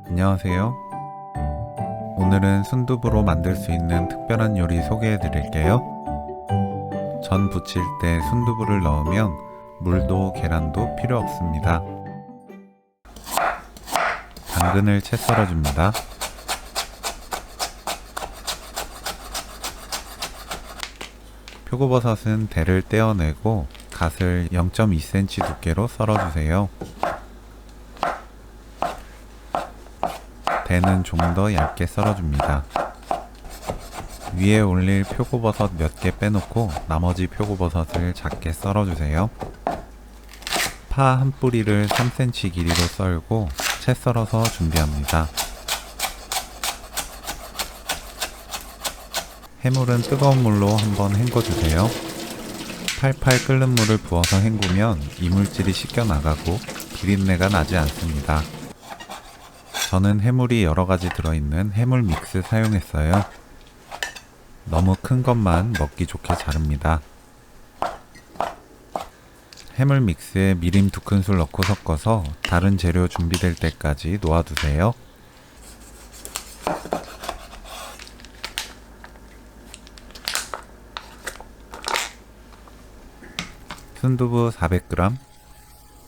안녕하세요. 오늘은 순두부로 만들 수 있는 특별한 요리 소개해 드릴게요. 전 부칠 때 순두부를 넣으면 물도 계란도 필요 없습니다. 당근을 채 썰어줍니다. 표고버섯은 대를 떼어내고 갓을 0.2cm 두께로 썰어주세요. 대는 좀 더 얇게 썰어줍니다. 위에 올릴 표고버섯 몇 개 빼놓고 나머지 표고버섯을 작게 썰어주세요. 파 한 뿌리를 3cm 길이로 썰고 채 썰어서 준비합니다. 해물은 뜨거운 물로 한번 헹궈주세요. 팔팔 끓는 물을 부어서 헹구면 이물질이 씻겨나가고 비린내가 나지 않습니다. 저는 해물이 여러가지 들어있는 해물 믹스 사용했어요. 너무 큰 것만 먹기 좋게 자릅니다. 해물 믹스에 미림 2큰술 넣고 섞어서 다른 재료 준비될 때까지 놓아두세요. 순두부 400g,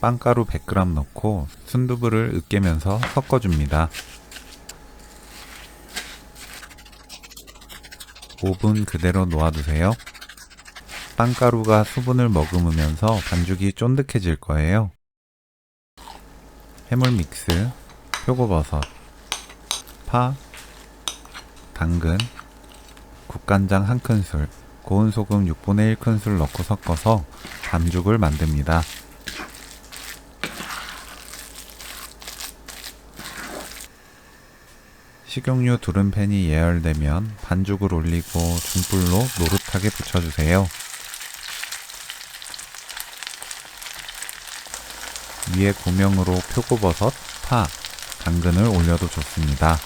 빵가루 100g 넣고 순두부를 으깨면서 섞어줍니다. 5분 그대로 놓아두세요. 빵가루가 수분을 머금으면서 반죽이 쫀득해질 거예요. 해물 믹스, 표고버섯, 파, 당근, 국간장 1큰술, 고운 소금 6분의 1큰술 넣고 섞어서 반죽을 만듭니다. 식용유 두른팬이 예열되면 반죽을 올리고 중불로 노릇하게 부쳐주세요. 위에 고명으로 표고버섯, 파, 당근을 올려도 좋습니다.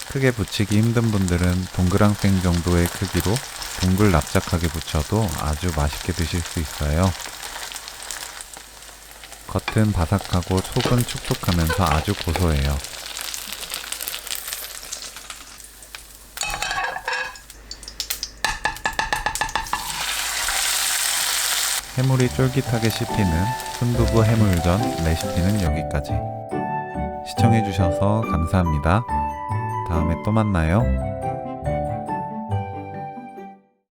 크게 부치기 힘든 분들은 동그랑땡 정도의 크기로 둥글 납작하게 부쳐도 아주 맛있게 드실 수 있어요. 겉은 바삭하고 속은 촉촉하면서 아주 고소해요. 해물이 쫄깃하게 씹히는 순두부 해물전 레시피는 여기까지. 시청해주셔서 감사합니다. 다음에 또 만나요.